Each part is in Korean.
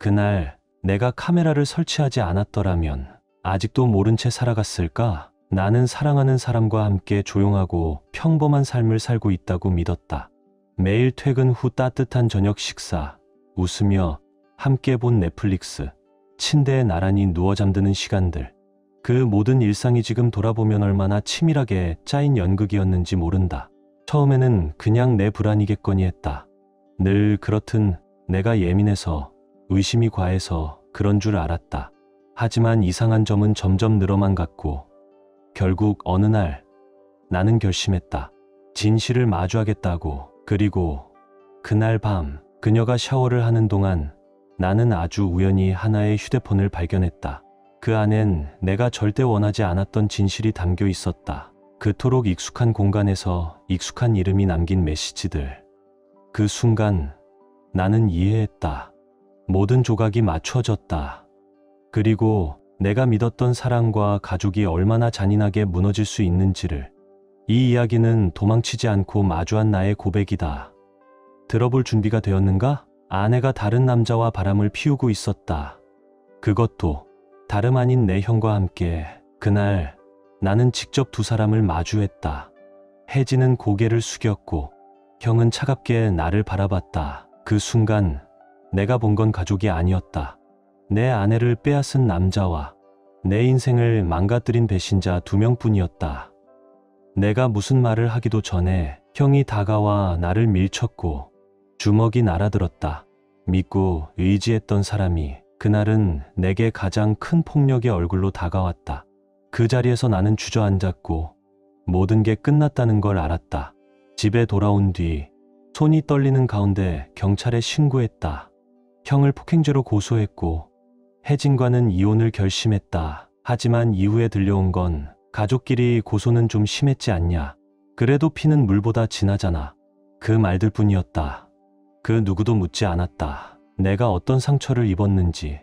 그날 내가 카메라를 설치하지 않았더라면 아직도 모른 채 살아갔을까? 나는 사랑하는 사람과 함께 조용하고 평범한 삶을 살고 있다고 믿었다. 매일 퇴근 후 따뜻한 저녁 식사, 웃으며 함께 본 넷플릭스, 침대에 나란히 누워 잠드는 시간들. 그 모든 일상이 지금 돌아보면 얼마나 치밀하게 짜인 연극이었는지 모른다. 처음에는 그냥 내 불안이겠거니 했다. 늘 그렇든 내가 예민해서, 의심이 과해서 그런 줄 알았다. 하지만 이상한 점은 점점 늘어만 갔고 결국 어느 날 나는 결심했다. 진실을 마주하겠다고. 그리고 그날 밤 그녀가 샤워를 하는 동안 나는 아주 우연히 하나의 휴대폰을 발견했다. 그 안엔 내가 절대 원하지 않았던 진실이 담겨 있었다. 그토록 익숙한 공간에서 익숙한 이름이 남긴 메시지들. 그 순간 나는 이해했다. 모든 조각이 맞춰졌다. 그리고 내가 믿었던 사랑과 가족이 얼마나 잔인하게 무너질 수 있는지를. 이 이야기는 도망치지 않고 마주한 나의 고백이다. 들어볼 준비가 되었는가? 아내가 다른 남자와 바람을 피우고 있었다. 그것도 다름 아닌 내 형과 함께. 그날 나는 직접 두 사람을 마주했다. 혜진은 고개를 숙였고 형은 차갑게 나를 바라봤다. 그 순간 내가 본 건 가족이 아니었다. 내 아내를 빼앗은 남자와 내 인생을 망가뜨린 배신자 두 명뿐이었다. 내가 무슨 말을 하기도 전에 형이 다가와 나를 밀쳤고 주먹이 날아들었다. 믿고 의지했던 사람이 그날은 내게 가장 큰 폭력의 얼굴로 다가왔다. 그 자리에서 나는 주저앉았고 모든 게 끝났다는 걸 알았다. 집에 돌아온 뒤 손이 떨리는 가운데 경찰에 신고했다. 형을 폭행죄로 고소했고 혜진과는 이혼을 결심했다. 하지만 이후에 들려온 건 가족끼리 고소는 좀 심했지 않냐. 그래도 피는 물보다 진하잖아. 그 말들뿐이었다. 그 누구도 묻지 않았다. 내가 어떤 상처를 입었는지,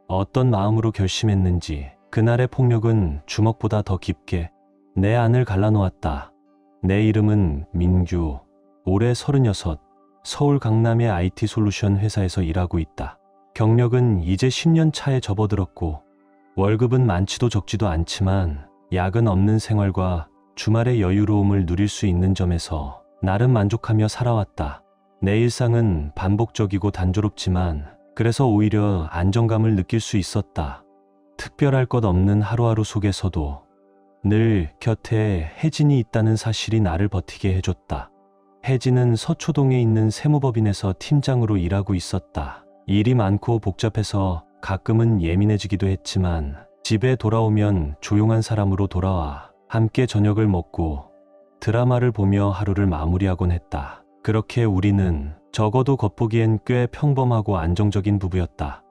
어떤 마음으로 결심했는지. 그날의 폭력은 주먹보다 더 깊게 내 안을 갈라놓았다. 내 이름은 민규. 올해 36. 서울 강남의 IT 솔루션 회사에서 일하고 있다. 경력은 이제 10년 차에 접어들었고 월급은 많지도 적지도 않지만 야근 없는 생활과 주말의 여유로움을 누릴 수 있는 점에서 나름 만족하며 살아왔다. 내 일상은 반복적이고 단조롭지만 그래서 오히려 안정감을 느낄 수 있었다. 특별할 것 없는 하루하루 속에서도 늘 곁에 혜진이 있다는 사실이 나를 버티게 해줬다. 혜진은 서초동에 있는 세무법인에서 팀장으로 일하고 있었다. 일이 많고 복잡해서 가끔은 예민해지기도 했지만 집에 돌아오면 조용한 사람으로 돌아와 함께 저녁을 먹고 드라마를 보며 하루를 마무리하곤 했다. 그렇게 우리는 적어도 겉보기엔 꽤 평범하고 안정적인 부부였다.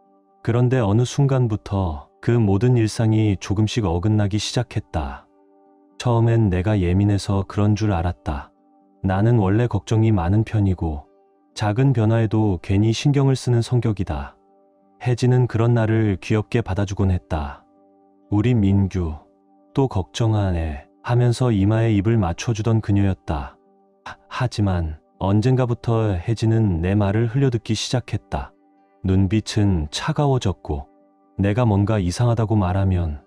그런데 어느 순간부터 그 모든 일상이 조금씩 어긋나기 시작했다. 처음엔 내가 예민해서 그런 줄 알았다. 나는 원래 걱정이 많은 편이고 작은 변화에도 괜히 신경을 쓰는 성격이다. 혜진은 그런 나를 귀엽게 받아주곤 했다. 우리 민규, 또 걱정하네 하면서 이마에 입을 맞춰주던 그녀였다. 하지만 언젠가부터 혜진은 내 말을 흘려듣기 시작했다. 눈빛은 차가워졌고 내가 뭔가 이상하다고 말하면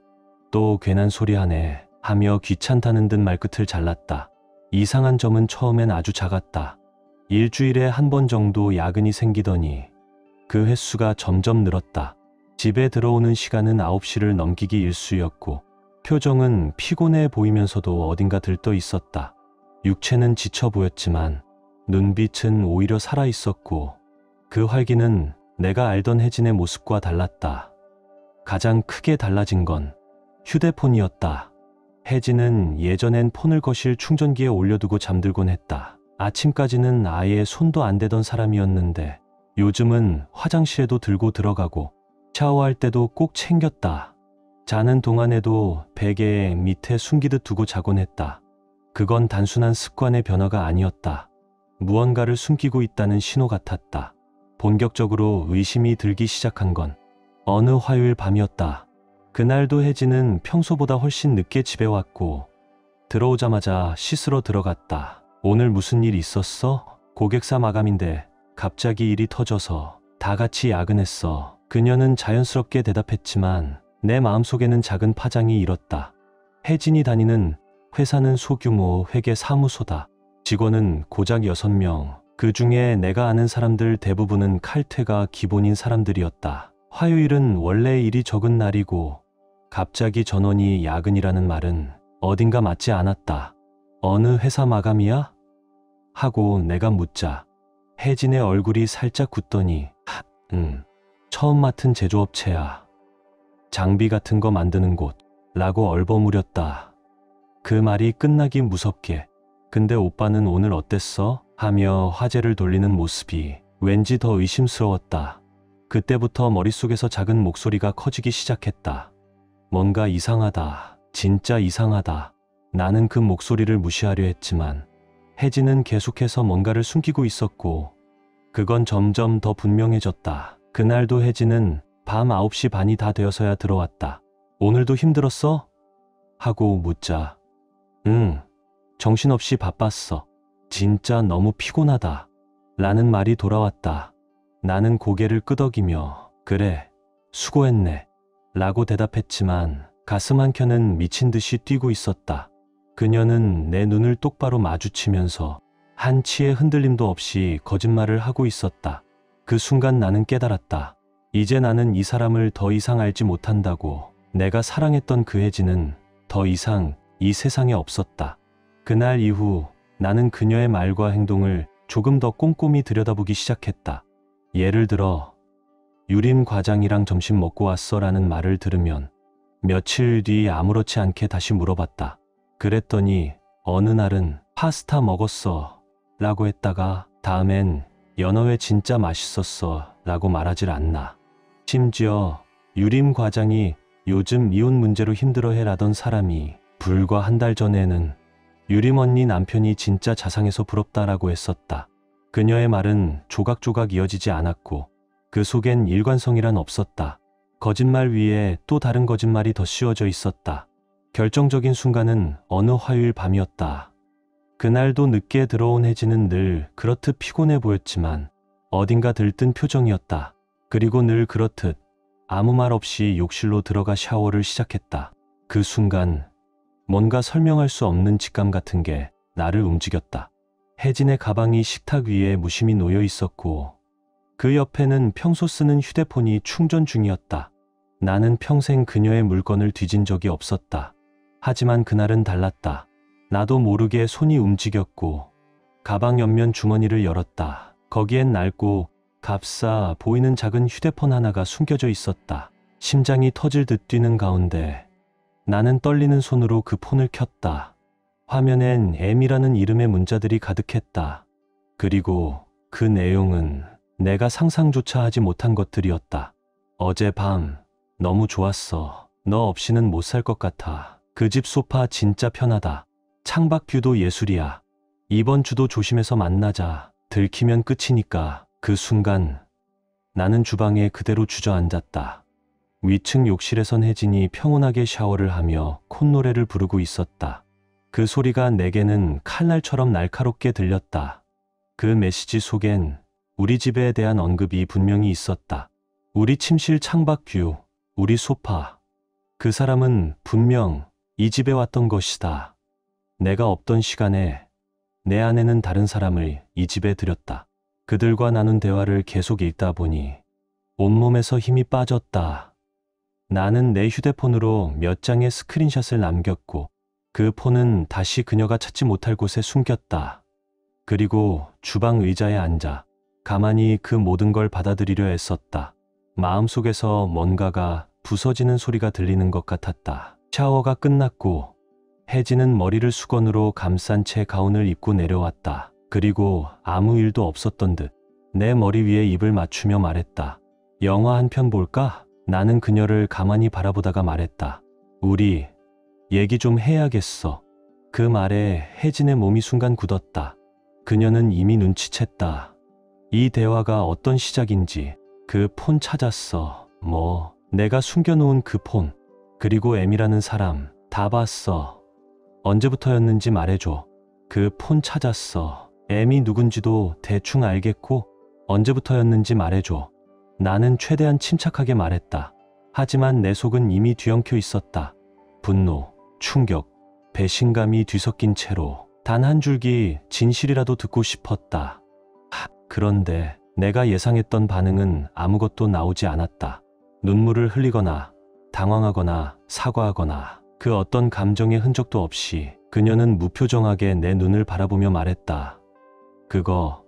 또 괜한 소리 하네 하며 귀찮다는 듯 말끝을 잘랐다. 이상한 점은 처음엔 아주 작았다. 일주일에 한 번 정도 야근이 생기더니 그 횟수가 점점 늘었다. 집에 들어오는 시간은 9시를 넘기기 일쑤였고 표정은 피곤해 보이면서도 어딘가 들떠 있었다. 육체는 지쳐 보였지만 눈빛은 오히려 살아있었고 그 활기는 내가 알던 혜진의 모습과 달랐다. 가장 크게 달라진 건 휴대폰이었다. 혜진은 예전엔 폰을 거실 충전기에 올려두고 잠들곤 했다. 아침까지는 아예 손도 안 대던 사람이었는데 요즘은 화장실에도 들고 들어가고 샤워할 때도 꼭 챙겼다. 자는 동안에도 베개 밑에 숨기듯 두고 자곤 했다. 그건 단순한 습관의 변화가 아니었다. 무언가를 숨기고 있다는 신호 같았다. 본격적으로 의심이 들기 시작한 건 어느 화요일 밤이었다. 그날도 혜진은 평소보다 훨씬 늦게 집에 왔고 들어오자마자 씻으러 들어갔다. 오늘 무슨 일 있었어? 고객사 마감인데 갑자기 일이 터져서 다 같이 야근했어. 그녀는 자연스럽게 대답했지만 내 마음속에는 작은 파장이 일었다. 혜진이 다니는 회사는 소규모 회계 사무소다. 직원은 고작 6명. 그 중에 내가 아는 사람들 대부분은 칼퇴가 기본인 사람들이었다. 화요일은 원래 일이 적은 날이고 갑자기 전원이 야근이라는 말은 어딘가 맞지 않았다. 어느 회사 마감이야? 하고 내가 묻자 혜진의 얼굴이 살짝 굳더니 처음 맡은 제조업체야. 장비 같은 거 만드는 곳 라고 얼버무렸다. 그 말이 끝나기 무섭게 근데 오빠는 오늘 어땠어? 하며 화제를 돌리는 모습이 왠지 더 의심스러웠다. 그때부터 머릿속에서 작은 목소리가 커지기 시작했다. 뭔가 이상하다. 진짜 이상하다. 나는 그 목소리를 무시하려 했지만 혜진은 계속해서 뭔가를 숨기고 있었고 그건 점점 더 분명해졌다. 그날도 혜진은 밤 9시 반이 다 되어서야 들어왔다. 오늘도 힘들었어? 하고 묻자 정신없이 바빴어. 진짜 너무 피곤하다. 라는 말이 돌아왔다. 나는 고개를 끄덕이며 그래, 수고했네. 라고 대답했지만 가슴 한켠은 미친 듯이 뛰고 있었다. 그녀는 내 눈을 똑바로 마주치면서 한치의 흔들림도 없이 거짓말을 하고 있었다. 그 순간 나는 깨달았다. 이제 나는 이 사람을 더 이상 알지 못한다고. 내가 사랑했던 그 혜진은 더 이상 이 세상에 없었다. 그날 이후 나는 그녀의 말과 행동을 조금 더 꼼꼼히 들여다보기 시작했다. 예를 들어 유림 과장이랑 점심 먹고 왔어 라는 말을 들으면 며칠 뒤 아무렇지 않게 다시 물어봤다. 그랬더니 어느 날은 파스타 먹었어 라고 했다가 다음엔 연어회 진짜 맛있었어 라고 말하질 않나. 심지어 유림 과장이 요즘 이혼 문제로 힘들어해라던 사람이 불과 한 달 전에는 유림 언니 남편이 진짜 자상해서 부럽다라고 했었다. 그녀의 말은 조각조각 이어지지 않았고 그 속엔 일관성이란 없었다. 거짓말 위에 또 다른 거짓말이 더 씌워져 있었다. 결정적인 순간은 어느 화요일 밤이었다. 그날도 늦게 들어온 혜진은 늘 그렇듯 피곤해 보였지만 어딘가 들뜬 표정이었다. 그리고 늘 그렇듯 아무 말 없이 욕실로 들어가 샤워를 시작했다. 그 순간 뭔가 설명할 수 없는 직감 같은 게 나를 움직였다. 혜진의 가방이 식탁 위에 무심히 놓여 있었고 그 옆에는 평소 쓰는 휴대폰이 충전 중이었다. 나는 평생 그녀의 물건을 뒤진 적이 없었다. 하지만 그날은 달랐다. 나도 모르게 손이 움직였고 가방 옆면 주머니를 열었다. 거기엔 낡고 값싸 보이는 작은 휴대폰 하나가 숨겨져 있었다. 심장이 터질 듯 뛰는 가운데 나는 떨리는 손으로 그 폰을 켰다. 화면엔 M이라는 이름의 문자들이 가득했다. 그리고 그 내용은 내가 상상조차 하지 못한 것들이었다. 어젯밤 너무 좋았어. 너 없이는 못 살 것 같아. 그 집 소파 진짜 편하다. 창밖 뷰도 예술이야. 이번 주도 조심해서 만나자. 들키면 끝이니까. 그 순간 나는 주방에 그대로 주저앉았다. 위층 욕실에선 혜진이 평온하게 샤워를 하며 콧노래를 부르고 있었다. 그 소리가 내게는 칼날처럼 날카롭게 들렸다. 그 메시지 속엔 우리 집에 대한 언급이 분명히 있었다. 우리 침실 창밖 뷰, 우리 소파. 그 사람은 분명 이 집에 왔던 것이다. 내가 없던 시간에 내 아내는 다른 사람을 이 집에 들였다. 그들과 나눈 대화를 계속 읽다 보니 온몸에서 힘이 빠졌다. 나는 내 휴대폰으로 몇 장의 스크린샷을 남겼고 그 폰은 다시 그녀가 찾지 못할 곳에 숨겼다. 그리고 주방 의자에 앉아 가만히 그 모든 걸 받아들이려 애썼다. 마음속에서 뭔가가 부서지는 소리가 들리는 것 같았다. 샤워가 끝났고 혜진은 머리를 수건으로 감싼 채 가운을 입고 내려왔다. 그리고 아무 일도 없었던 듯 내 머리 위에 입을 맞추며 말했다. 영화 한 편 볼까? 나는 그녀를 가만히 바라보다가 말했다. 우리 얘기 좀 해야겠어. 그 말에 혜진의 몸이 순간 굳었다. 그녀는 이미 눈치챘다. 이 대화가 어떤 시작인지. 그 폰 찾았어. 뭐 내가 숨겨놓은 그 폰. 그리고 M이라는 사람 다 봤어. 언제부터였는지 말해줘. 그 폰 찾았어. M이 누군지도 대충 알겠고 언제부터였는지 말해줘. 나는 최대한 침착하게 말했다. 하지만 내 속은 이미 뒤엉켜 있었다. 분노, 충격, 배신감이 뒤섞인 채로 단 한 줄기 진실이라도 듣고 싶었다. 그런데 내가 예상했던 반응은 아무것도 나오지 않았다. 눈물을 흘리거나 당황하거나 사과하거나 그 어떤 감정의 흔적도 없이 그녀는 무표정하게 내 눈을 바라보며 말했다. 그거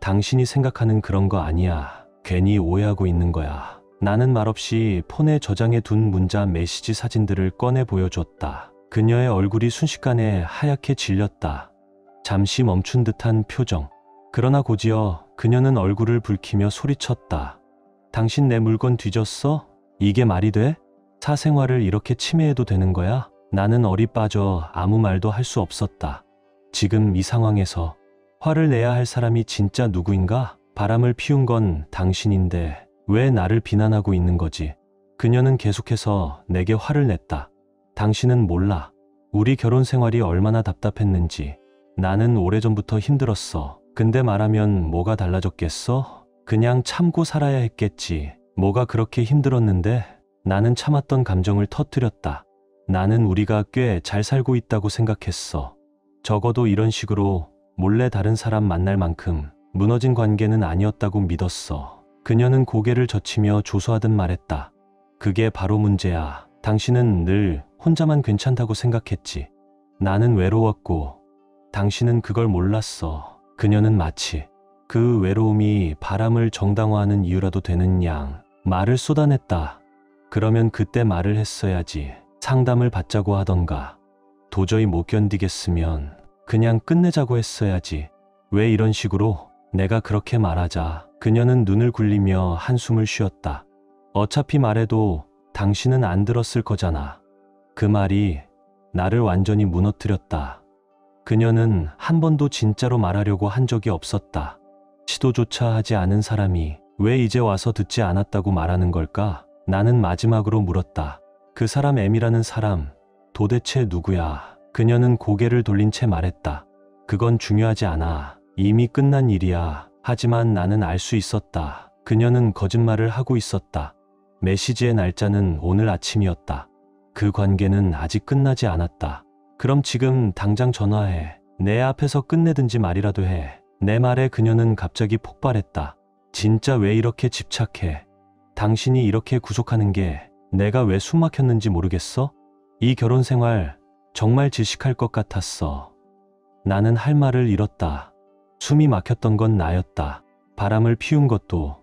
당신이 생각하는 그런 거 아니야. 괜히 오해하고 있는 거야. 나는 말없이 폰에 저장해 둔 문자 메시지 사진들을 꺼내 보여줬다. 그녀의 얼굴이 순식간에 하얗게 질렸다. 잠시 멈춘 듯한 표정. 그러나 곧이어 그녀는 얼굴을 붉히며 소리쳤다. 당신 내 물건 뒤졌어? 이게 말이 돼? 사생활을 이렇게 침해해도 되는 거야? 나는 얼이 빠져 아무 말도 할 수 없었다. 지금 이 상황에서 화를 내야 할 사람이 진짜 누구인가? 바람을 피운 건 당신인데 왜 나를 비난하고 있는 거지? 그녀는 계속해서 내게 화를 냈다. 당신은 몰라. 우리 결혼 생활이 얼마나 답답했는지. 나는 오래전부터 힘들었어. 근데 말하면 뭐가 달라졌겠어? 그냥 참고 살아야 했겠지. 뭐가 그렇게 힘들었는데? 나는 참았던 감정을 터뜨렸다. 나는 우리가 꽤 잘 살고 있다고 생각했어. 적어도 이런 식으로 몰래 다른 사람 만날 만큼 무너진 관계는 아니었다고 믿었어. 그녀는 고개를 젖히며 조소하듯 말했다. 그게 바로 문제야. 당신은 늘 혼자만 괜찮다고 생각했지. 나는 외로웠고 당신은 그걸 몰랐어. 그녀는 마치 그 외로움이 바람을 정당화하는 이유라도 되는 양 말을 쏟아냈다. 그러면 그때 말을 했어야지. 상담을 받자고 하던가. 도저히 못 견디겠으면 그냥 끝내자고 했어야지. 왜 이런 식으로? 내가 그렇게 말하자 그녀는 눈을 굴리며 한숨을 쉬었다. 어차피 말해도 당신은 안 들었을 거잖아. 그 말이 나를 완전히 무너뜨렸다. 그녀는 한 번도 진짜로 말하려고 한 적이 없었다. 시도조차 하지 않은 사람이 왜 이제 와서 듣지 않았다고 말하는 걸까? 나는 마지막으로 물었다. 그 사람 M이라는 사람 도대체 누구야? 그녀는 고개를 돌린 채 말했다. 그건 중요하지 않아. 이미 끝난 일이야. 하지만 나는 알 수 있었다. 그녀는 거짓말을 하고 있었다. 메시지의 날짜는 오늘 아침이었다. 그 관계는 아직 끝나지 않았다. 그럼 지금 당장 전화해. 내 앞에서 끝내든지 말이라도 해. 내 말에 그녀는 갑자기 폭발했다. 진짜 왜 이렇게 집착해? 당신이 이렇게 구속하는 게 내가 왜 숨막혔는지 모르겠어? 이 결혼 생활 정말 질식할 것 같았어. 나는 할 말을 잃었다. 숨이 막혔던 건 나였다. 바람을 피운 것도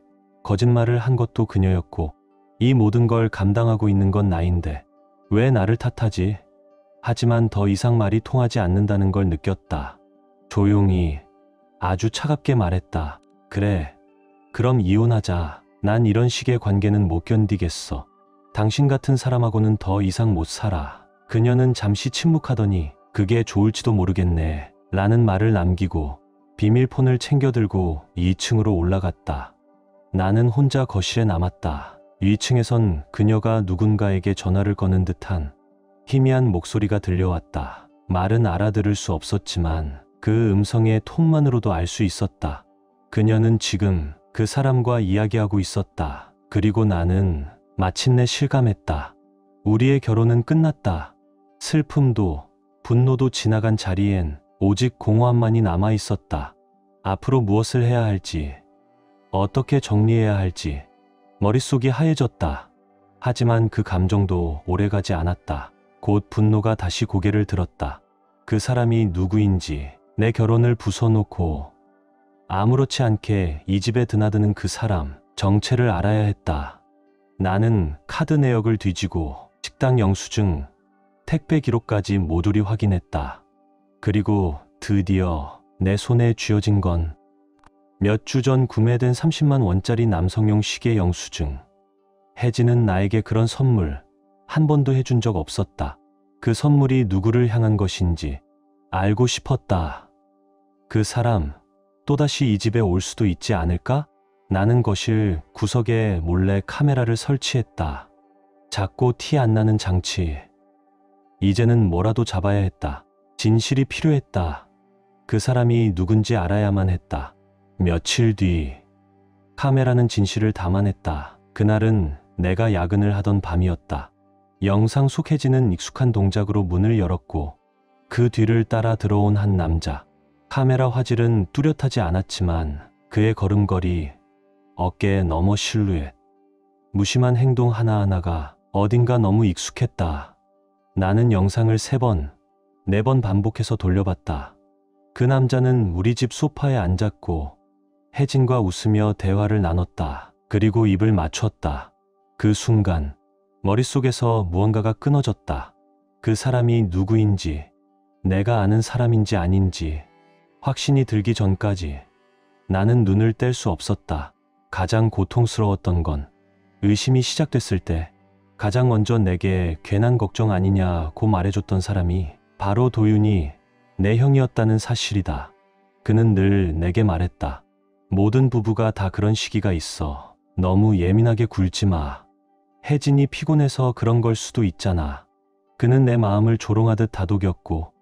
거짓말을 한 것도 그녀였고 이 모든 걸 감당하고 있는 건 나인데 왜 나를 탓하지? 하지만 더 이상 말이 통하지 않는다는 걸 느꼈다. 조용히 아주 차갑게 말했다. 그래, 그럼 이혼하자. 난 이런 식의 관계는 못 견디겠어. 당신 같은 사람하고는 더 이상 못 살아. 그녀는 잠시 침묵하더니 그게 좋을지도 모르겠네 라는 말을 남기고 비밀폰을 챙겨들고 2층으로 올라갔다. 나는 혼자 거실에 남았다. 2층에선 그녀가 누군가에게 전화를 거는 듯한 희미한 목소리가 들려왔다. 말은 알아들을 수 없었지만 그 음성의 톤만으로도 알 수 있었다. 그녀는 지금 그 사람과 이야기하고 있었다. 그리고 나는 마침내 실감했다. 우리의 결혼은 끝났다. 슬픔도 분노도 지나간 자리엔 오직 공허함만이 남아 있었다. 앞으로 무엇을 해야 할지, 어떻게 정리해야 할지 머릿속이 하얘졌다. 하지만 그 감정도 오래가지 않았다. 곧 분노가 다시 고개를 들었다. 그 사람이 누구인지, 내 결혼을 부숴놓고 아무렇지 않게 이 집에 드나드는 그 사람, 정체를 알아야 했다. 나는 카드 내역을 뒤지고 식당 영수증, 택배 기록까지 모조리 확인했다. 그리고 드디어 내 손에 쥐어진 건 몇 주 전 구매된 30만 원짜리 남성용 시계 영수증. 혜진은 나에게 그런 선물 한 번도 해준 적 없었다. 그 선물이 누구를 향한 것인지 알고 싶었다. 그 사람 또다시 이 집에 올 수도 있지 않을까? 나는 거실 구석에 몰래 카메라를 설치했다. 작고 티 안 나는 장치. 이제는 뭐라도 잡아야 했다. 진실이 필요했다. 그 사람이 누군지 알아야만 했다. 며칠 뒤 카메라는 진실을 담아냈다. 그날은 내가 야근을 하던 밤이었다. 영상 속 혜진은 익숙한 동작으로 문을 열었고 그 뒤를 따라 들어온 한 남자. 카메라 화질은 뚜렷하지 않았지만 그의 걸음걸이, 어깨에 너머 실루엣, 무심한 행동 하나하나가 어딘가 너무 익숙했다. 나는 영상을 3번, 4번 반복해서 돌려봤다. 그 남자는 우리 집 소파에 앉았고 혜진과 웃으며 대화를 나눴다. 그리고 입을 맞췄다. 그 순간 머릿속에서 무언가가 끊어졌다. 그 사람이 누구인지, 내가 아는 사람인지 아닌지 확신이 들기 전까지 나는 눈을 뗄 수 없었다. 가장 고통스러웠던 건 의심이 시작됐을 때 가장 먼저 내게 괜한 걱정 아니냐고 말해줬던 사람이 바로 도윤이 내 형이었다는 사실이다. 그는 늘 내게 말했다. 모든 부부가 다 그런 시기가 있어. 너무 예민하게 굴지 마. 혜진이 피곤해서 그런 걸 수도 있잖아. 그는 내 마음을 조롱하듯 다독였고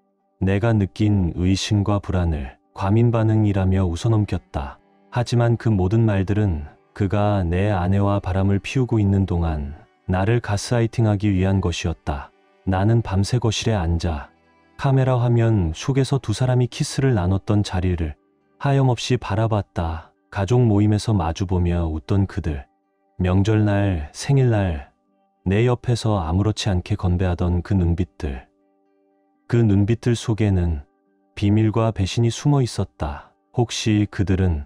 내가 느낀 의심과 불안을 과민 반응이라며 웃어넘겼다. 하지만 그 모든 말들은 그가 내 아내와 바람을 피우고 있는 동안 나를 가스라이팅하기 위한 것이었다. 나는 밤새 거실에 앉아 카메라 화면 속에서 두 사람이 키스를 나눴던 자리를 하염없이 바라봤다. 가족 모임에서 마주보며 웃던 그들, 명절날, 생일날 내 옆에서 아무렇지 않게 건배하던 그 눈빛들. 그 눈빛들 속에는 비밀과 배신이 숨어 있었다. 혹시 그들은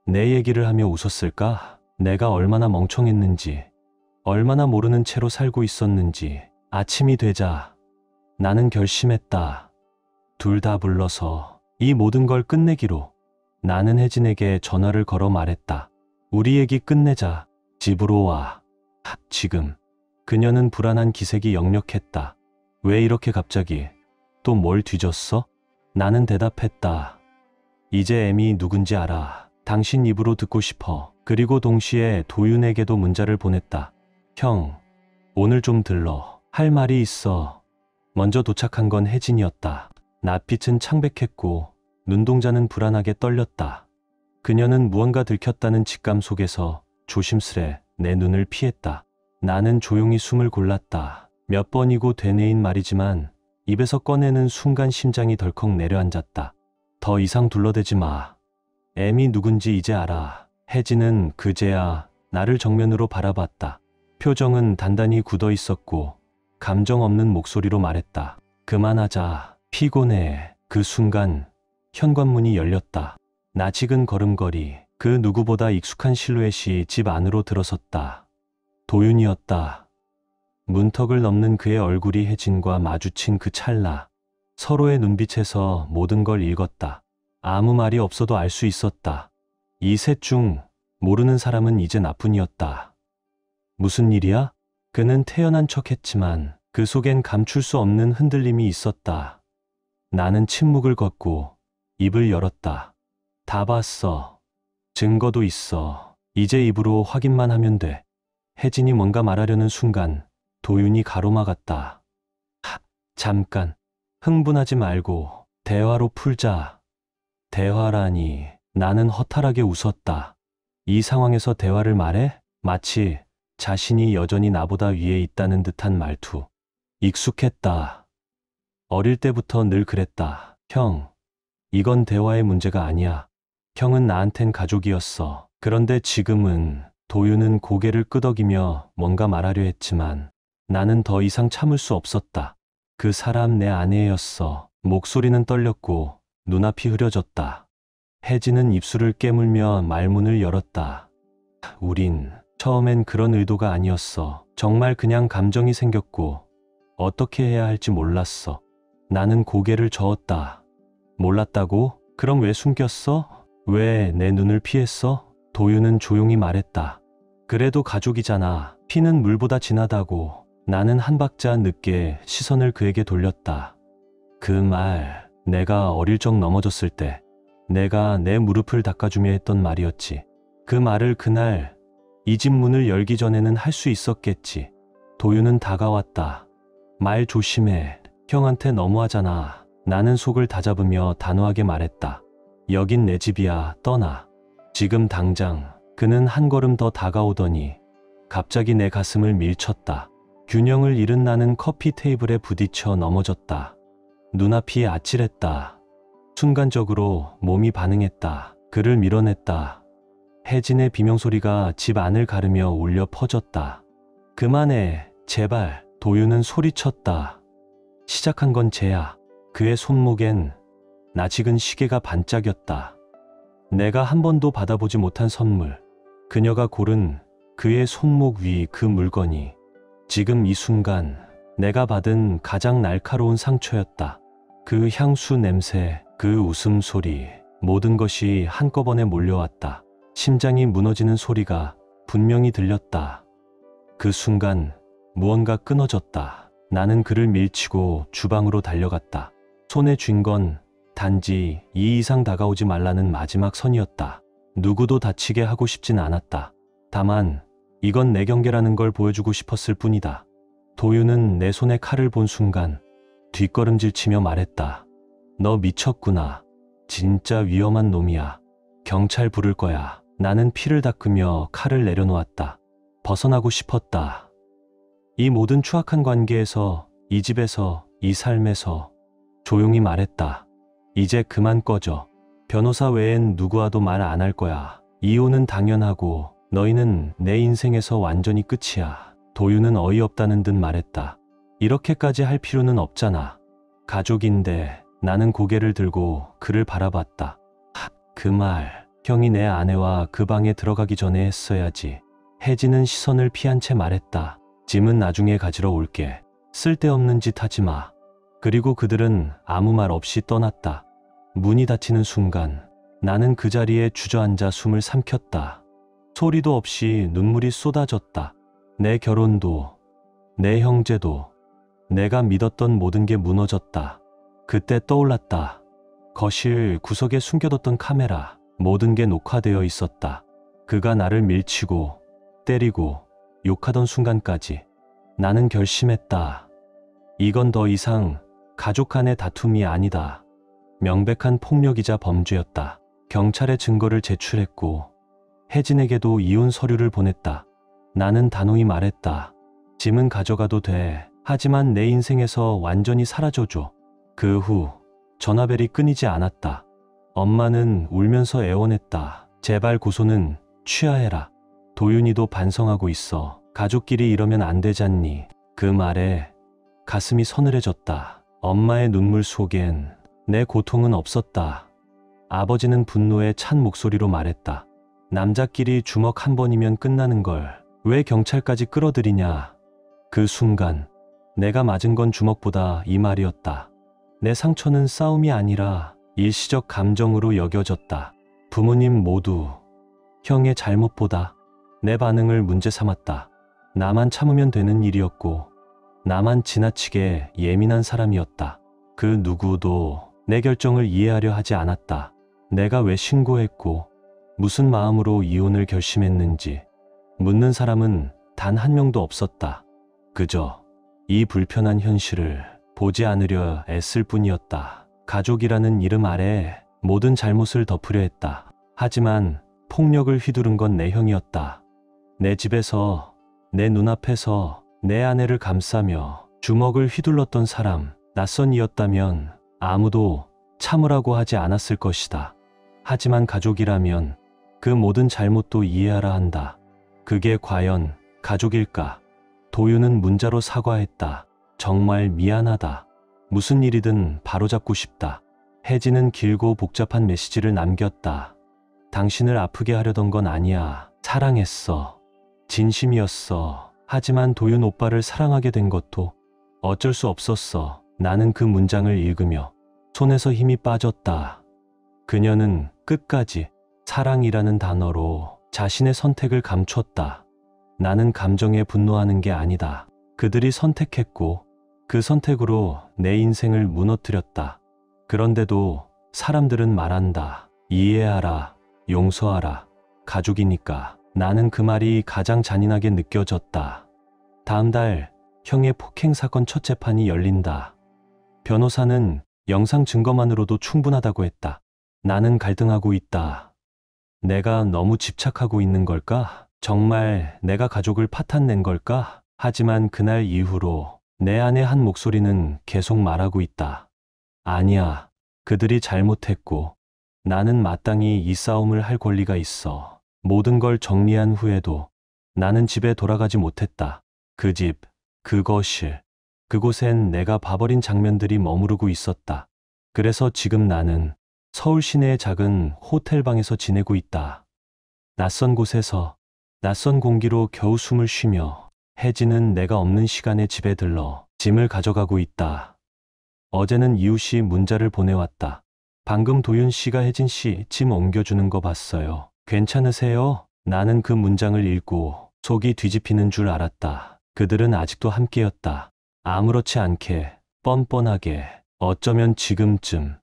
내 얘기를 하며 웃었을까? 내가 얼마나 멍청했는지, 얼마나 모르는 채로 살고 있었는지. 아침이 되자 나는 결심했다. 둘 다 불러서 이 모든 걸 끝내기로. 나는 혜진에게 전화를 걸어 말했다. 우리 얘기 끝내자. 집으로 와. 지금. 그녀는 불안한 기색이 역력했다. 왜 이렇게 갑자기? 또 뭘 뒤졌어? 나는 대답했다. 이제 애미 누군지 알아. 당신 입으로 듣고 싶어. 그리고 동시에 도윤에게도 문자를 보냈다. 형, 오늘 좀 들러. 할 말이 있어. 먼저 도착한 건 혜진이었다. 낯빛은 창백했고 눈동자는 불안하게 떨렸다. 그녀는 무언가 들켰다는 직감 속에서 조심스레 내 눈을 피했다. 나는 조용히 숨을 골랐다. 몇 번이고 되뇌인 말이지만 입에서 꺼내는 순간 심장이 덜컥 내려앉았다. 더 이상 둘러대지 마. 애미 누군지 이제 알아. 혜진은 그제야 나를 정면으로 바라봤다. 표정은 단단히 굳어 있었고 감정 없는 목소리로 말했다. 그만하자. 피곤해. 그 순간 현관문이 열렸다. 낯익은 걸음걸이, 그 누구보다 익숙한 실루엣이 집 안으로 들어섰다. 도윤이었다. 문턱을 넘는 그의 얼굴이 혜진과 마주친 그 찰나, 서로의 눈빛에서 모든 걸 읽었다. 아무 말이 없어도 알 수 있었다. 이 셋 중 모르는 사람은 이제 나뿐이었다. 무슨 일이야? 그는 태연한 척했지만 그 속엔 감출 수 없는 흔들림이 있었다. 나는 침묵을 걷고 입을 열었다. 다 봤어. 증거도 있어. 이제 입으로 확인만 하면 돼. 혜진이 뭔가 말하려는 순간 도윤이 가로막았다. 잠깐. 흥분하지 말고 대화로 풀자. 대화라니. 나는 허탈하게 웃었다. 이 상황에서 대화를 말해? 마치 자신이 여전히 나보다 위에 있다는 듯한 말투. 익숙했다. 어릴 때부터 늘 그랬다. 형, 이건 대화의 문제가 아니야. 형은 나한텐 가족이었어. 그런데 지금은. 도윤은 고개를 끄덕이며 뭔가 말하려 했지만 나는 더 이상 참을 수 없었다. 그 사람 내 아내였어. 목소리는 떨렸고 눈앞이 흐려졌다. 혜진은 입술을 깨물며 말문을 열었다. 우린 처음엔 그런 의도가 아니었어. 정말 그냥 감정이 생겼고 어떻게 해야 할지 몰랐어. 나는 고개를 저었다. 몰랐다고? 그럼 왜 숨겼어? 왜 내 눈을 피했어? 도윤은 조용히 말했다. 그래도 가족이잖아. 피는 물보다 진하다고. 나는 한 박자 늦게 시선을 그에게 돌렸다. 그 말, 내가 어릴 적 넘어졌을 때 내가 내 무릎을 닦아주며 했던 말이었지. 그 말을 그날 이 집 문을 열기 전에는 할 수 있었겠지. 도윤은 다가왔다. 말 조심해. 형한테 너무하잖아. 나는 속을 다잡으며 단호하게 말했다. 여긴 내 집이야. 떠나. 지금 당장. 그는 한 걸음 더 다가오더니 갑자기 내 가슴을 밀쳤다. 균형을 잃은 나는 커피 테이블에 부딪혀 넘어졌다. 눈앞이 아찔했다. 순간적으로 몸이 반응했다. 그를 밀어냈다. 혜진의 비명소리가 집 안을 가르며 울려 퍼졌다. 그만해, 제발. 도윤은 소리쳤다. 시작한 건 쟤야. 그의 손목엔 낯익은 시계가 반짝였다. 내가 한 번도 받아보지 못한 선물. 그녀가 고른 그의 손목 위 그 물건이 지금 이 순간 내가 받은 가장 날카로운 상처였다. 그 향수 냄새, 그 웃음소리, 모든 것이 한꺼번에 몰려왔다. 심장이 무너지는 소리가 분명히 들렸다. 그 순간 무언가 끊어졌다. 나는 그를 밀치고 주방으로 달려갔다. 손에 쥔 건 단지 이 이상 다가오지 말라는 마지막 선이었다. 누구도 다치게 하고 싶진 않았다. 다만 이건 내 경계라는 걸 보여주고 싶었을 뿐이다. 도윤은 내 손에 칼을 본 순간 뒷걸음질 치며 말했다. 너 미쳤구나. 진짜 위험한 놈이야. 경찰 부를 거야. 나는 피를 닦으며 칼을 내려놓았다. 벗어나고 싶었다. 이 모든 추악한 관계에서, 이 집에서, 이 삶에서. 조용히 말했다. 이제 그만 꺼져. 변호사 외엔 누구와도 말 안 할 거야. 이혼은 당연하고 너희는 내 인생에서 완전히 끝이야. 도윤은 어이없다는 듯 말했다. 이렇게까지 할 필요는 없잖아. 가족인데. 나는 고개를 들고 그를 바라봤다. 그 말, 형이 내 아내와 그 방에 들어가기 전에 했어야지. 혜진은 시선을 피한 채 말했다. 짐은 나중에 가지러 올게. 쓸데없는 짓 하지 마. 그리고 그들은 아무 말 없이 떠났다. 문이 닫히는 순간 나는 그 자리에 주저앉아 숨을 삼켰다. 소리도 없이 눈물이 쏟아졌다. 내 결혼도, 내 형제도, 내가 믿었던 모든 게 무너졌다. 그때 떠올랐다. 거실 구석에 숨겨뒀던 카메라. 모든 게 녹화되어 있었다. 그가 나를 밀치고 때리고 욕하던 순간까지 나는 결심했다. 이건 더 이상 가족 간의 다툼이 아니다. 명백한 폭력이자 범죄였다. 경찰에 증거를 제출했고 혜진에게도 이혼 서류를 보냈다. 나는 단호히 말했다. 짐은 가져가도 돼. 하지만 내 인생에서 완전히 사라져줘. 그 후 전화벨이 끊이지 않았다. 엄마는 울면서 애원했다. 제발 고소는 취하해라. 도윤이도 반성하고 있어. 가족끼리 이러면 안 되잖니. 그 말에 가슴이 서늘해졌다. 엄마의 눈물 속엔 내 고통은 없었다. 아버지는 분노에 찬 목소리로 말했다. 남자끼리 주먹 한 번이면 끝나는 걸 왜 경찰까지 끌어들이냐. 그 순간 내가 맞은 건 주먹보다 이 말이었다. 내 상처는 싸움이 아니라 일시적 감정으로 여겨졌다. 부모님 모두 형의 잘못보다 내 반응을 문제 삼았다. 나만 참으면 되는 일이었고 나만 지나치게 예민한 사람이었다. 그 누구도 내 결정을 이해하려 하지 않았다. 내가 왜 신고했고 무슨 마음으로 이혼을 결심했는지 묻는 사람은 단 한 명도 없었다. 그저 이 불편한 현실을 보지 않으려 애쓸 뿐이었다. 가족이라는 이름 아래 모든 잘못을 덮으려 했다. 하지만 폭력을 휘두른 건 내 형이었다. 내 집에서, 내 눈앞에서 내 아내를 감싸며 주먹을 휘둘렀던 사람. 낯선 이였다면 아무도 참으라고 하지 않았을 것이다. 하지만 가족이라면 그 모든 잘못도 이해하라 한다. 그게 과연 가족일까? 도윤은 문자로 사과했다. 정말 미안하다. 무슨 일이든 바로잡고 싶다. 혜진은 길고 복잡한 메시지를 남겼다. 당신을 아프게 하려던 건 아니야. 사랑했어. 진심이었어. 하지만 도윤 오빠를 사랑하게 된 것도 어쩔 수 없었어. 나는 그 문장을 읽으며 손에서 힘이 빠졌다. 그녀는 끝까지 사랑이라는 단어로 자신의 선택을 감췄다. 나는 감정에 분노하는 게 아니다. 그들이 선택했고 그 선택으로 내 인생을 무너뜨렸다. 그런데도 사람들은 말한다. 이해하라. 용서하라. 가족이니까. 나는 그 말이 가장 잔인하게 느껴졌다. 다음 달 형의 폭행 사건 첫 재판이 열린다. 변호사는 영상 증거만으로도 충분하다고 했다. 나는 갈등하고 있다. 내가 너무 집착하고 있는 걸까? 정말 내가 가족을 파탄낸 걸까? 하지만 그날 이후로 내 안의 한 목소리는 계속 말하고 있다. 아니야. 그들이 잘못했고 나는 마땅히 이 싸움을 할 권리가 있어. 모든 걸 정리한 후에도 나는 집에 돌아가지 못했다. 그 집, 그 거실, 그곳엔 내가 봐버린 장면들이 머무르고 있었다. 그래서 지금 나는 서울 시내의 작은 호텔방에서 지내고 있다. 낯선 곳에서, 낯선 공기로 겨우 숨을 쉬며 혜진은 내가 없는 시간에 집에 들러 짐을 가져가고 있다. 어제는 이웃이 문자를 보내왔다. 방금 도윤 씨가 혜진 씨 짐 옮겨주는 거 봤어요. 괜찮으세요? 나는 그 문장을 읽고 속이 뒤집히는 줄 알았다. 그들은 아직도 함께였다. 아무렇지 않게, 뻔뻔하게, 어쩌면 지금쯤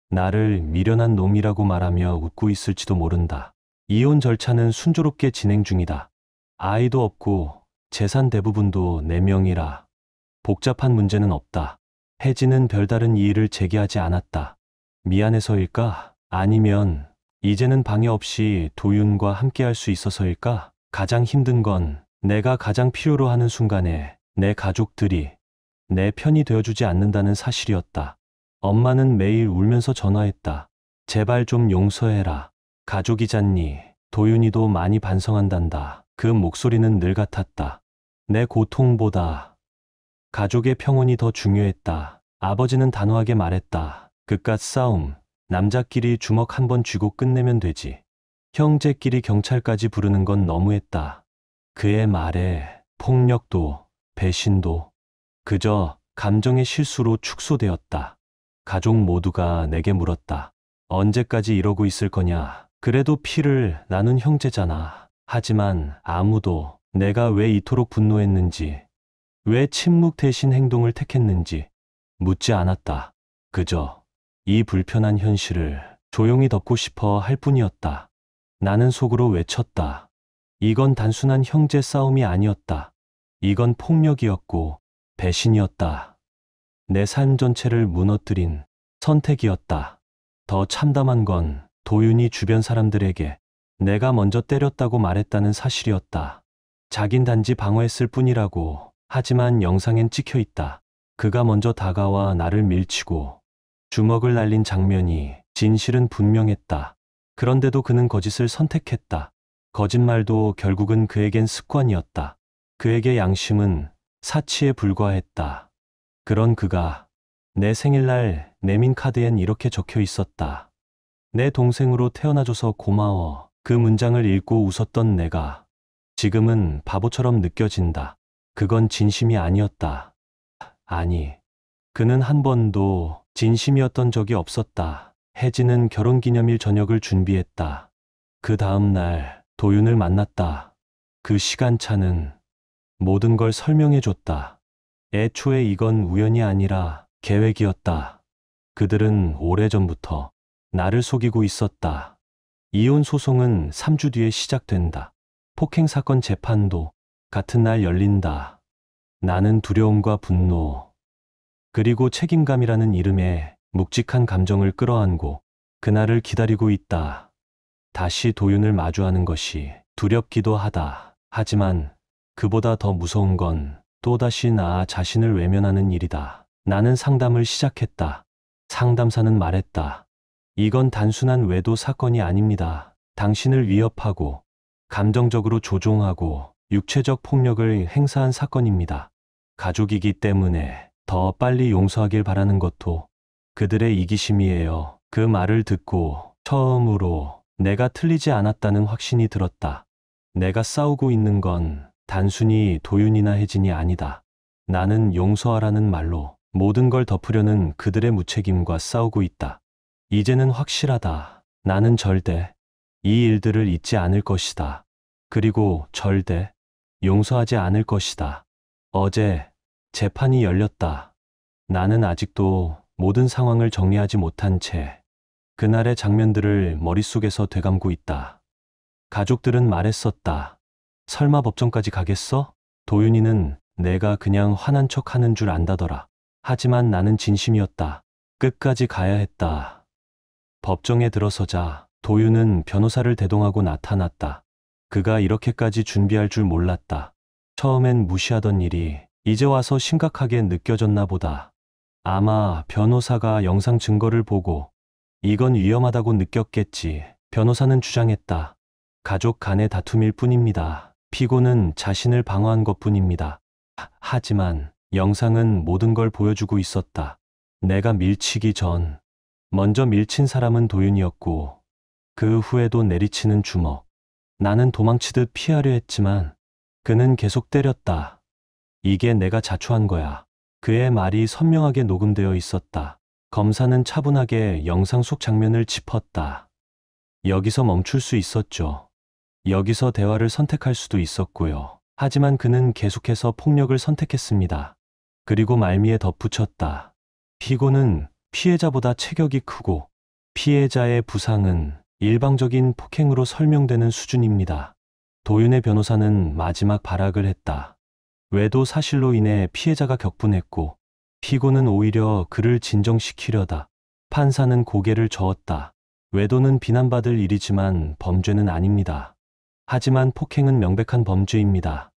나를 미련한 놈이라고 말하며 웃고 있을지도 모른다. 이혼 절차는 순조롭게 진행 중이다. 아이도 없고 재산 대부분도 내 명이라 복잡한 문제는 없다. 혜진은 별다른 이의를 제기하지 않았다. 미안해서일까? 아니면 이제는 방해 없이 도윤과 함께할 수 있어서일까? 가장 힘든 건 내가 가장 필요로 하는 순간에 내 가족들이 내 편이 되어주지 않는다는 사실이었다. 엄마는 매일 울면서 전화했다. 제발 좀 용서해라. 가족이잖니. 도윤이도 많이 반성한단다. 그 목소리는 늘 같았다. 내 고통보다 가족의 평온이 더 중요했다. 아버지는 단호하게 말했다. 그깟 싸움, 남자끼리 주먹 한 번 쥐고 끝내면 되지. 형제끼리 경찰까지 부르는 건 너무했다. 그의 말에 폭력도, 배신도 그저 감정의 실수로 축소되었다. 가족 모두가 내게 물었다. 언제까지 이러고 있을 거냐. 그래도 피를 나눈 형제잖아. 하지만 아무도 내가 왜 이토록 분노했는지, 왜 침묵 대신 행동을 택했는지 묻지 않았다. 그저 이 불편한 현실을 조용히 덮고 싶어 할 뿐이었다. 나는 속으로 외쳤다. 이건 단순한 형제 싸움이 아니었다. 이건 폭력이었고 배신이었다. 내 삶 전체를 무너뜨린 선택이었다. 더 참담한 건 도윤이 주변 사람들에게 내가 먼저 때렸다고 말했다는 사실이었다. 자긴 단지 방어했을 뿐이라고. 하지만 영상엔 찍혀 있다. 그가 먼저 다가와 나를 밀치고 주먹을 날린 장면이 진실은 분명했다. 그런데도 그는 거짓을 선택했다. 거짓말도 결국은 그에겐 습관이었다. 그에게 양심은 사치에 불과했다. 그런 그가 내 생일날 내민 카드엔 이렇게 적혀 있었다. 내 동생으로 태어나줘서 고마워. 그 문장을 읽고 웃었던 내가 지금은 바보처럼 느껴진다. 그건 진심이 아니었다. 아니, 그는 한 번도 진심이었던 적이 없었다. 혜진은 결혼기념일 저녁을 준비했다. 그 다음 날 도윤을 만났다. 그 시간차는 모든 걸 설명해줬다. 애초에 이건 우연이 아니라 계획이었다. 그들은 오래전부터 나를 속이고 있었다. 이혼 소송은 3주 뒤에 시작된다. 폭행사건 재판도 같은 날 열린다. 나는 두려움과 분노, 그리고 책임감이라는 이름의 묵직한 감정을 끌어안고 그날을 기다리고 있다. 다시 도윤을 마주하는 것이 두렵기도 하다. 하지만 그보다 더 무서운 건 또다시 나 자신을 외면하는 일이다. 나는 상담을 시작했다. 상담사는 말했다. 이건 단순한 외도 사건이 아닙니다. 당신을 위협하고 감정적으로 조종하고 육체적 폭력을 행사한 사건입니다. 가족이기 때문에 더 빨리 용서하길 바라는 것도 그들의 이기심이에요. 그 말을 듣고 처음으로 내가 틀리지 않았다는 확신이 들었다. 내가 싸우고 있는 건 단순히 도윤이나 혜진이 아니다. 나는 용서하라는 말로 모든 걸 덮으려는 그들의 무책임과 싸우고 있다. 이제는 확실하다. 나는 절대 이 일들을 잊지 않을 것이다. 그리고 절대 용서하지 않을 것이다. 어제 재판이 열렸다. 나는 아직도 모든 상황을 정리하지 못한 채 그날의 장면들을 머릿속에서 되감고 있다. 가족들은 말했었다. 설마 법정까지 가겠어? 도윤이는 내가 그냥 화난 척 하는 줄 안다더라. 하지만 나는 진심이었다. 끝까지 가야 했다. 법정에 들어서자 도윤은 변호사를 대동하고 나타났다. 그가 이렇게까지 준비할 줄 몰랐다. 처음엔 무시하던 일이 이제 와서 심각하게 느껴졌나 보다. 아마 변호사가 영상 증거를 보고 이건 위험하다고 느꼈겠지. 변호사는 주장했다. 가족 간의 다툼일 뿐입니다. 피고는 자신을 방어한 것뿐입니다. 하지만 영상은 모든 걸 보여주고 있었다. 내가 밀치기 전 먼저 밀친 사람은 도윤이었고 그 후에도 내리치는 주먹. 나는 도망치듯 피하려 했지만 그는 계속 때렸다. 이게 내가 자초한 거야. 그의 말이 선명하게 녹음되어 있었다. 검사는 차분하게 영상 속 장면을 짚었다. 여기서 멈출 수 있었죠. 여기서 대화를 선택할 수도 있었고요. 하지만 그는 계속해서 폭력을 선택했습니다. 그리고 말미에 덧붙였다. 피고는 피해자보다 체격이 크고 피해자의 부상은 일방적인 폭행으로 설명되는 수준입니다. 도윤의 변호사는 마지막 발악을 했다. 외도 사실로 인해 피해자가 격분했고 피고는 오히려 그를 진정시키려다. 판사는 고개를 저었다. 외도는 비난받을 일이지만 범죄는 아닙니다. 하지만 폭행은 명백한 범죄입니다.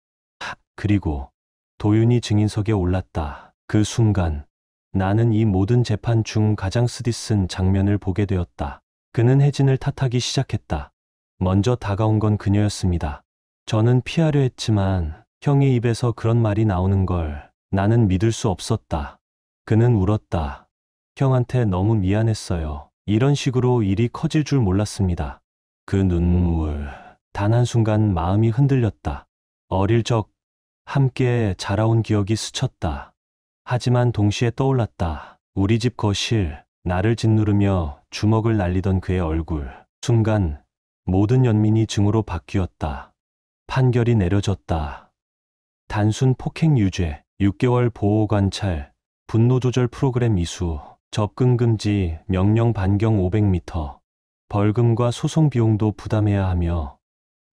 그리고 도윤이 증인석에 올랐다. 그 순간 나는 이 모든 재판 중 가장 쓰디쓴 장면을 보게 되었다. 그는 혜진을 탓하기 시작했다. 먼저 다가온 건 그녀였습니다. 저는 피하려 했지만 형의 입에서 그런 말이 나오는 걸 나는 믿을 수 없었다. 그는 울었다. 형한테 너무 미안했어요. 이런 식으로 일이 커질 줄 몰랐습니다. 그 눈물, 단 한순간 마음이 흔들렸다. 어릴 적 함께 자라온 기억이 스쳤다. 하지만 동시에 떠올랐다. 우리 집 거실, 나를 짓누르며 주먹을 날리던 그의 얼굴. 순간 모든 연민이 증오로 바뀌었다. 판결이 내려졌다. 단순 폭행 유죄, 6개월 보호관찰, 분노조절 프로그램 이수, 접근 금지, 명령 반경 500m, 벌금과 소송 비용도 부담해야 하며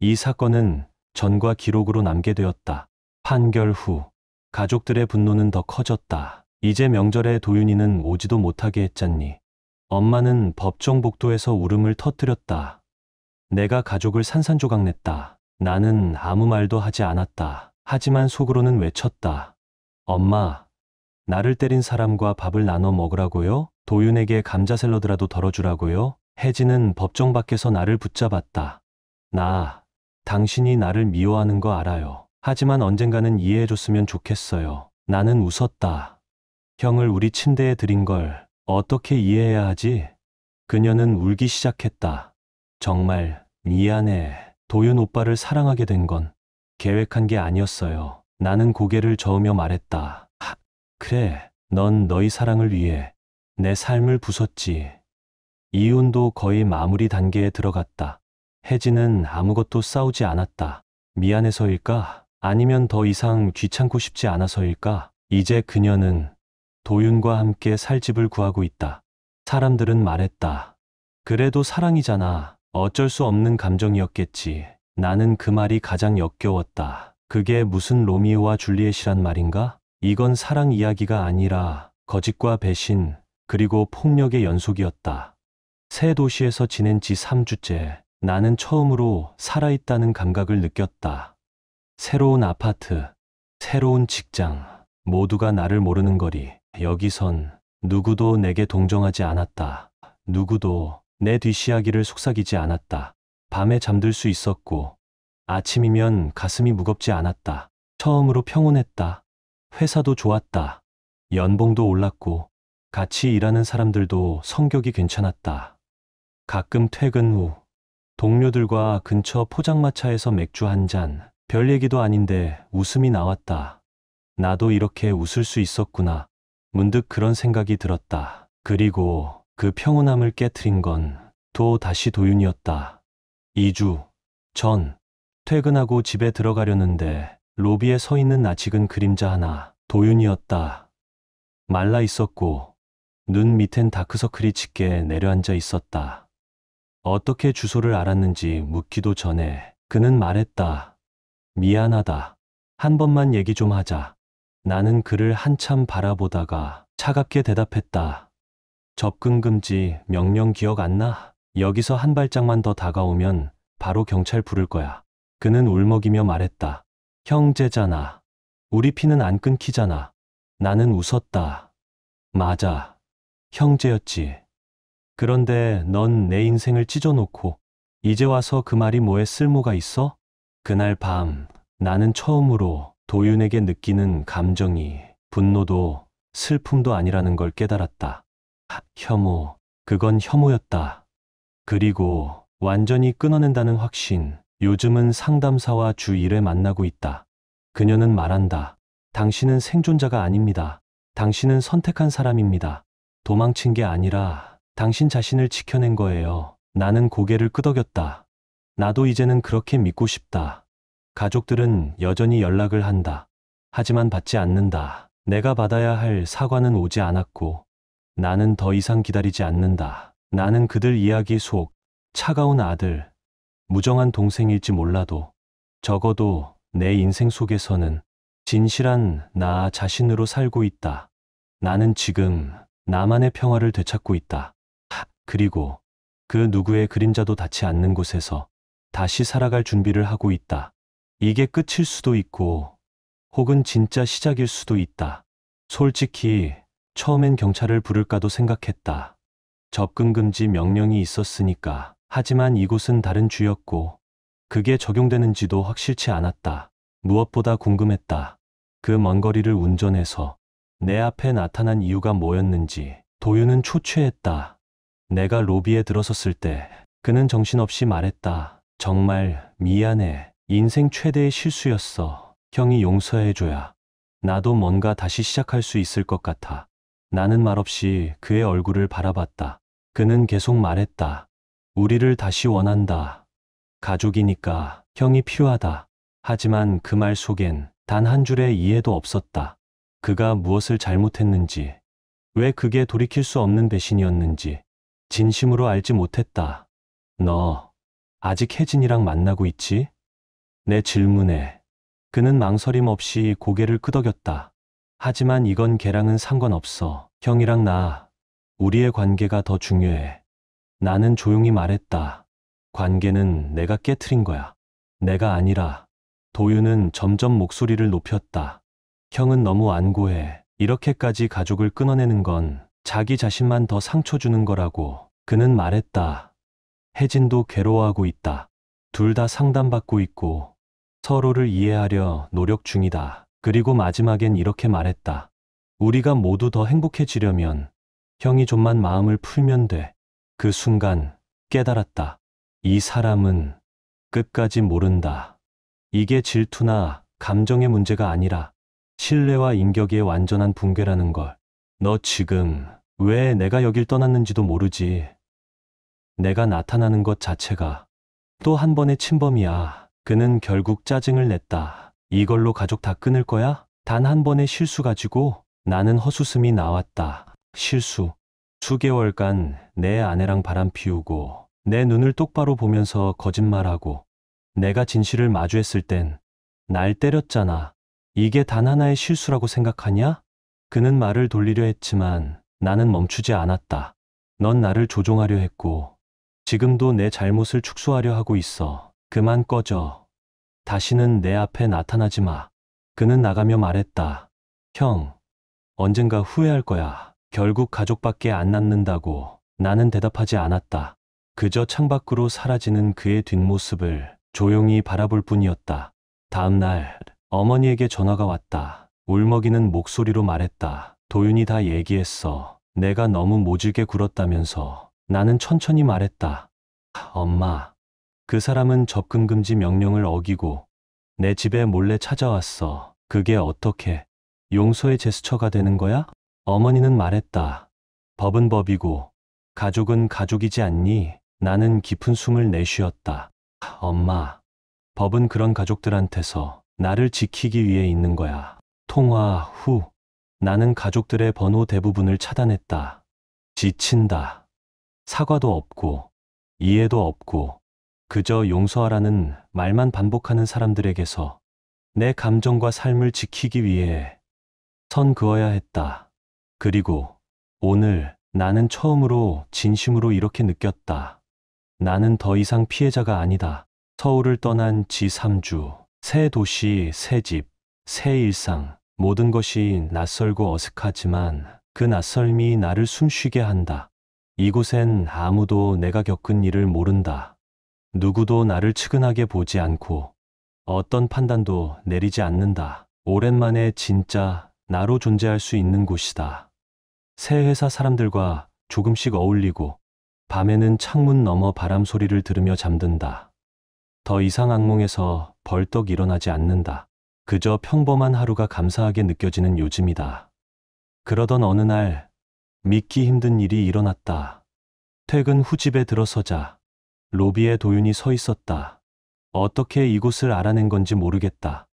이 사건은 전과 기록으로 남게 되었다. 판결 후 가족들의 분노는 더 커졌다. 이제 명절에 도윤이는 오지도 못하게 했잖니. 엄마는 법정 복도에서 울음을 터뜨렸다. 내가 가족을 산산조각냈다. 나는 아무 말도 하지 않았다. 하지만 속으로는 외쳤다. 엄마, 나를 때린 사람과 밥을 나눠 먹으라고요? 도윤에게 감자 샐러드라도 덜어주라고요? 혜진은 법정 밖에서 나를 붙잡았다. 당신이 나를 미워하는 거 알아요. 하지만 언젠가는 이해해줬으면 좋겠어요. 나는 웃었다. 형을 우리 침대에 들인 걸 어떻게 이해해야 하지? 그녀는 울기 시작했다. 정말 미안해. 도윤 오빠를 사랑하게 된 건 계획한 게 아니었어요. 나는 고개를 저으며 말했다. 그래, 넌 너희 사랑을 위해 내 삶을 부쉈지. 이혼도 거의 마무리 단계에 들어갔다. 혜진은 아무것도 싸우지 않았다. 미안해서일까? 아니면 더 이상 귀찮고 싶지 않아서일까? 이제 그녀는 도윤과 함께 살 집을 구하고 있다. 사람들은 말했다. 그래도 사랑이잖아. 어쩔 수 없는 감정이었겠지. 나는 그 말이 가장 역겨웠다. 그게 무슨 로미오와 줄리엣이란 말인가? 이건 사랑 이야기가 아니라 거짓과 배신, 그리고 폭력의 연속이었다. 새 도시에서 지낸 지 3주째 나는 처음으로 살아있다는 감각을 느꼈다. 새로운 아파트, 새로운 직장, 모두가 나를 모르는 거리. 여기선 누구도 내게 동정하지 않았다. 누구도 내 뒷이야기를 속삭이지 않았다. 밤에 잠들 수 있었고 아침이면 가슴이 무겁지 않았다. 처음으로 평온했다. 회사도 좋았다. 연봉도 올랐고 같이 일하는 사람들도 성격이 괜찮았다. 가끔 퇴근 후 동료들과 근처 포장마차에서 맥주 한 잔, 별 얘기도 아닌데 웃음이 나왔다. 나도 이렇게 웃을 수 있었구나. 문득 그런 생각이 들었다. 그리고 그 평온함을 깨트린 건 또 다시 도윤이었다. 2주 전 퇴근하고 집에 들어가려는데 로비에 서 있는 낯익은 그림자 하나. 도윤이었다. 말라 있었고 눈 밑엔 다크서클이 짙게 내려앉아 있었다. 어떻게 주소를 알았는지 묻기도 전에 그는 말했다. 미안하다. 한 번만 얘기 좀 하자. 나는 그를 한참 바라보다가 차갑게 대답했다. 접근 금지 명령 기억 안 나? 여기서 한 발짝만 더 다가오면 바로 경찰 부를 거야. 그는 울먹이며 말했다. 형제잖아. 우리 피는 안 끊기잖아. 나는 웃었다. 맞아. 형제였지. 그런데 넌 내 인생을 찢어놓고 이제 와서 그 말이 뭐에 쓸모가 있어? 그날 밤 나는 처음으로 도윤에게 느끼는 감정이 분노도 슬픔도 아니라는 걸 깨달았다. 혐오, 그건 혐오였다. 그리고 완전히 끊어낸다는 확신, 요즘은 상담사와 주 1회 만나고 있다. 그녀는 말한다. 당신은 생존자가 아닙니다. 당신은 선택한 사람입니다. 도망친 게 아니라 당신 자신을 지켜낸 거예요. 나는 고개를 끄덕였다. 나도 이제는 그렇게 믿고 싶다. 가족들은 여전히 연락을 한다. 하지만 받지 않는다. 내가 받아야 할 사과는 오지 않았고, 나는 더 이상 기다리지 않는다. 나는 그들 이야기 속 차가운 아들, 무정한 동생일지 몰라도 적어도 내 인생 속에서는 진실한 나 자신으로 살고 있다. 나는 지금 나만의 평화를 되찾고 있다. 그리고 그 누구의 그림자도 닿지 않는 곳에서 다시 살아갈 준비를 하고 있다. 이게 끝일 수도 있고 혹은 진짜 시작일 수도 있다. 솔직히 처음엔 경찰을 부를까도 생각했다. 접근 금지 명령이 있었으니까. 하지만 이곳은 다른 주였고 그게 적용되는지도 확실치 않았다. 무엇보다 궁금했다. 그 먼 거리를 운전해서 내 앞에 나타난 이유가 뭐였는지. 도윤은 초췌했다. 내가 로비에 들어섰을 때 그는 정신없이 말했다. 정말 미안해. 인생 최대의 실수였어. 형이 용서해줘야 나도 뭔가 다시 시작할 수 있을 것 같아. 나는 말없이 그의 얼굴을 바라봤다. 그는 계속 말했다. 우리를 다시 원한다. 가족이니까 형이 필요하다. 하지만 그 말 속엔 단 한 줄의 이해도 없었다. 그가 무엇을 잘못했는지, 왜 그게 돌이킬 수 없는 배신이었는지 진심으로 알지 못했다. 너 아직 혜진이랑 만나고 있지? 내 질문에 그는 망설임 없이 고개를 끄덕였다. 하지만 이건 걔랑은 상관없어. 형이랑 나, 우리의 관계가 더 중요해. 나는 조용히 말했다. 관계는 내가 깨트린 거야. 내가 아니라. 도윤은 점점 목소리를 높였다. 형은 너무 완고해. 이렇게까지 가족을 끊어내는 건 자기 자신만 더 상처 주는 거라고. 그는 말했다. 혜진도 괴로워하고 있다. 둘 다 상담받고 있고 서로를 이해하려 노력 중이다. 그리고 마지막엔 이렇게 말했다. 우리가 모두 더 행복해지려면 형이 좀만 마음을 풀면 돼. 그 순간 깨달았다. 이 사람은 끝까지 모른다. 이게 질투나 감정의 문제가 아니라 신뢰와 인격의 완전한 붕괴라는 걸. 너 지금 왜 내가 여길 떠났는지도 모르지. 내가 나타나는 것 자체가 또 한 번의 침범이야. 그는 결국 짜증을 냈다. 이걸로 가족 다 끊을 거야? 단 한 번의 실수 가지고. 나는 헛웃음이 나왔다. 실수. 수개월간 내 아내랑 바람 피우고 내 눈을 똑바로 보면서 거짓말하고 내가 진실을 마주했을 땐 날 때렸잖아. 이게 단 하나의 실수라고 생각하냐? 그는 말을 돌리려 했지만 나는 멈추지 않았다. 넌 나를 조종하려 했고 지금도 내 잘못을 축소하려 하고 있어. 그만 꺼져. 다시는 내 앞에 나타나지 마. 그는 나가며 말했다. 형, 언젠가 후회할 거야. 결국 가족밖에 안 남는다고. 나는 대답하지 않았다. 그저 창밖으로 사라지는 그의 뒷모습을 조용히 바라볼 뿐이었다. 다음 날 어머니에게 전화가 왔다. 울먹이는 목소리로 말했다. 도윤이 다 얘기했어. 내가 너무 모질게 굴었다면서. 나는 천천히 말했다. 엄마, 그 사람은 접근 금지 명령을 어기고 내 집에 몰래 찾아왔어. 그게 어떻게 용서의 제스처가 되는 거야? 어머니는 말했다. 법은 법이고 가족은 가족이지 않니? 나는 깊은 숨을 내쉬었다. 엄마, 법은 그런 가족들한테서 나를 지키기 위해 있는 거야. 통화 후 나는 가족들의 번호 대부분을 차단했다. 지친다. 사과도 없고 이해도 없고 그저 용서하라는 말만 반복하는 사람들에게서 내 감정과 삶을 지키기 위해 선 그어야 했다. 그리고 오늘 나는 처음으로 진심으로 이렇게 느꼈다. 나는 더 이상 피해자가 아니다. 서울을 떠난 지 3주, 새 도시, 새 집, 새 일상, 모든 것이 낯설고 어색하지만 그 낯설미 나를 숨쉬게 한다. 이곳엔 아무도 내가 겪은 일을 모른다. 누구도 나를 측은하게 보지 않고 어떤 판단도 내리지 않는다. 오랜만에 진짜 나로 존재할 수 있는 곳이다. 새 회사 사람들과 조금씩 어울리고 밤에는 창문 너머 바람 소리를 들으며 잠든다. 더 이상 악몽에서 벌떡 일어나지 않는다. 그저 평범한 하루가 감사하게 느껴지는 요즘이다. 그러던 어느 날 믿기 힘든 일이 일어났다. 퇴근 후 집에 들어서자 로비에 도윤이 서 있었다. 어떻게 이곳을 알아낸 건지 모르겠다.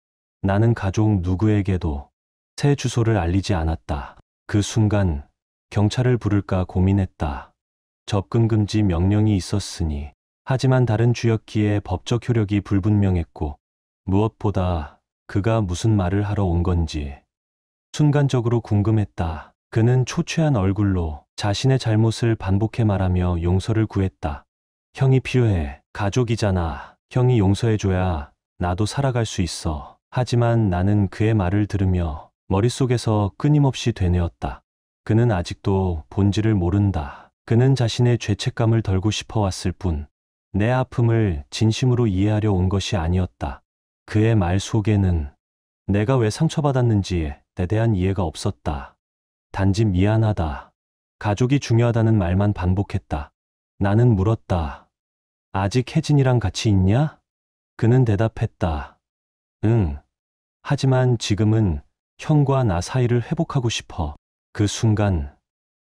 나는 가족 누구에게도 새 주소를 알리지 않았다. 그 순간 경찰을 부를까 고민했다. 접근 금지 명령이 있었으니. 하지만 다른 주였기에 법적 효력이 불분명했고 무엇보다 그가 무슨 말을 하러 온 건지 순간적으로 궁금했다. 그는 초췌한 얼굴로 자신의 잘못을 반복해 말하며 용서를 구했다. 형이 필요해. 가족이잖아. 형이 용서해줘야 나도 살아갈 수 있어. 하지만 나는 그의 말을 들으며 머릿속에서 끊임없이 되뇌었다. 그는 아직도 본질을 모른다. 그는 자신의 죄책감을 덜고 싶어 왔을 뿐 내 아픔을 진심으로 이해하려 온 것이 아니었다. 그의 말 속에는 내가 왜 상처받았는지에 대한 이해가 없었다. 단지 미안하다. 가족이 중요하다는 말만 반복했다. 나는 물었다. 아직 혜진이랑 같이 있냐? 그는 대답했다. 응. 하지만 지금은 형과 나 사이를 회복하고 싶어. 그 순간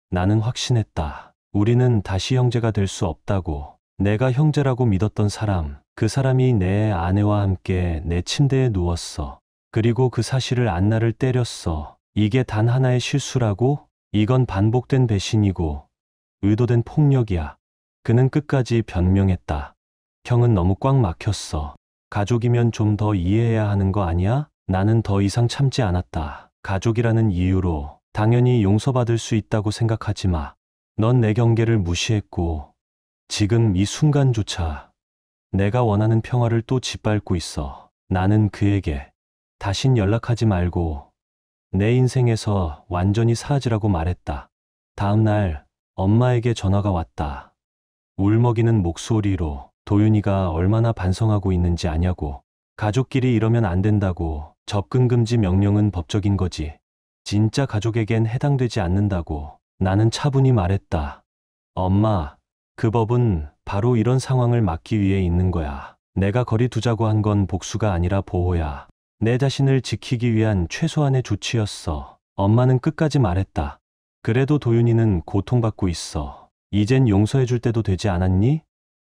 나는 확신했다. 우리는 다시 형제가 될 수 없다고. 내가 형제라고 믿었던 사람, 그 사람이 내 아내와 함께 내 침대에 누웠어. 그리고 그 사실을 안나를 때렸어. 이게 단 하나의 실수라고? 이건 반복된 배신이고 의도된 폭력이야. 그는 끝까지 변명했다. 형은 너무 꽉 막혔어. 가족이면 좀 더 이해해야 하는 거 아니야? 나는 더 이상 참지 않았다. 가족이라는 이유로 당연히 용서받을 수 있다고 생각하지 마. 넌 내 경계를 무시했고 지금 이 순간조차 내가 원하는 평화를 또 짓밟고 있어. 나는 그에게 다신 연락하지 말고 내 인생에서 완전히 사라지라고 말했다. 다음 날 엄마에게 전화가 왔다. 울먹이는 목소리로 도윤이가 얼마나 반성하고 있는지 아냐고. 가족끼리 이러면 안 된다고. 접근 금지 명령은 법적인 거지. 진짜 가족에겐 해당되지 않는다고. 나는 차분히 말했다. 엄마, 그 법은 바로 이런 상황을 막기 위해 있는 거야. 내가 거리 두자고 한 건 복수가 아니라 보호야. 내 자신을 지키기 위한 최소한의 조치였어. 엄마는 끝까지 말했다. 그래도 도윤이는 고통받고 있어. 이젠 용서해줄 때도 되지 않았니?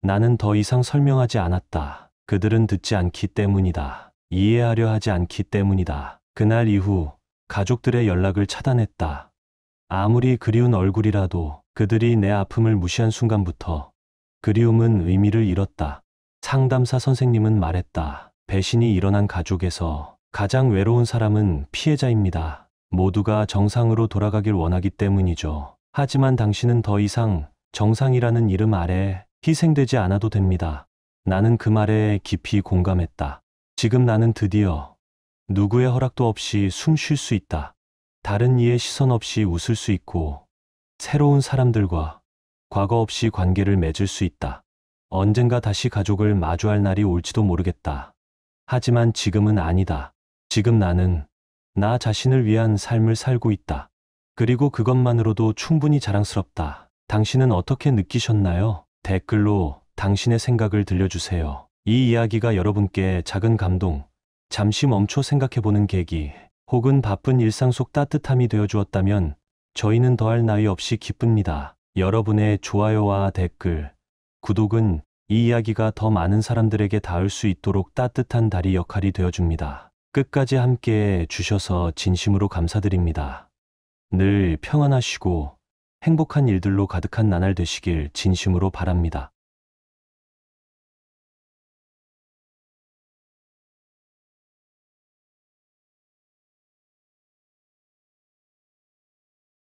나는 더 이상 설명하지 않았다. 그들은 듣지 않기 때문이다. 이해하려 하지 않기 때문이다. 그날 이후 가족들의 연락을 차단했다. 아무리 그리운 얼굴이라도 그들이 내 아픔을 무시한 순간부터 그리움은 의미를 잃었다. 상담사 선생님은 말했다. 배신이 일어난 가족에서 가장 외로운 사람은 피해자입니다. 모두가 정상으로 돌아가길 원하기 때문이죠. 하지만 당신은 더 이상 정상이라는 이름 아래 희생되지 않아도 됩니다. 나는 그 말에 깊이 공감했다. 지금 나는 드디어 누구의 허락도 없이 숨 쉴 수 있다. 다른 이의 시선 없이 웃을 수 있고 새로운 사람들과 과거 없이 관계를 맺을 수 있다. 언젠가 다시 가족을 마주할 날이 올지도 모르겠다. 하지만 지금은 아니다. 지금 나는 나 자신을 위한 삶을 살고 있다. 그리고 그것만으로도 충분히 자랑스럽다. 당신은 어떻게 느끼셨나요? 댓글로 당신의 생각을 들려주세요. 이 이야기가 여러분께 작은 감동, 잠시 멈춰 생각해보는 계기, 혹은 바쁜 일상 속 따뜻함이 되어주었다면 저희는 더할 나위 없이 기쁩니다. 여러분의 좋아요와 댓글, 구독은 이 이야기가 더 많은 사람들에게 닿을 수 있도록 따뜻한 다리 역할이 되어줍니다. 끝까지 함께해 주셔서 진심으로 감사드립니다. 늘 평안하시고 행복한 일들로 가득한 나날 되시길 진심으로 바랍니다.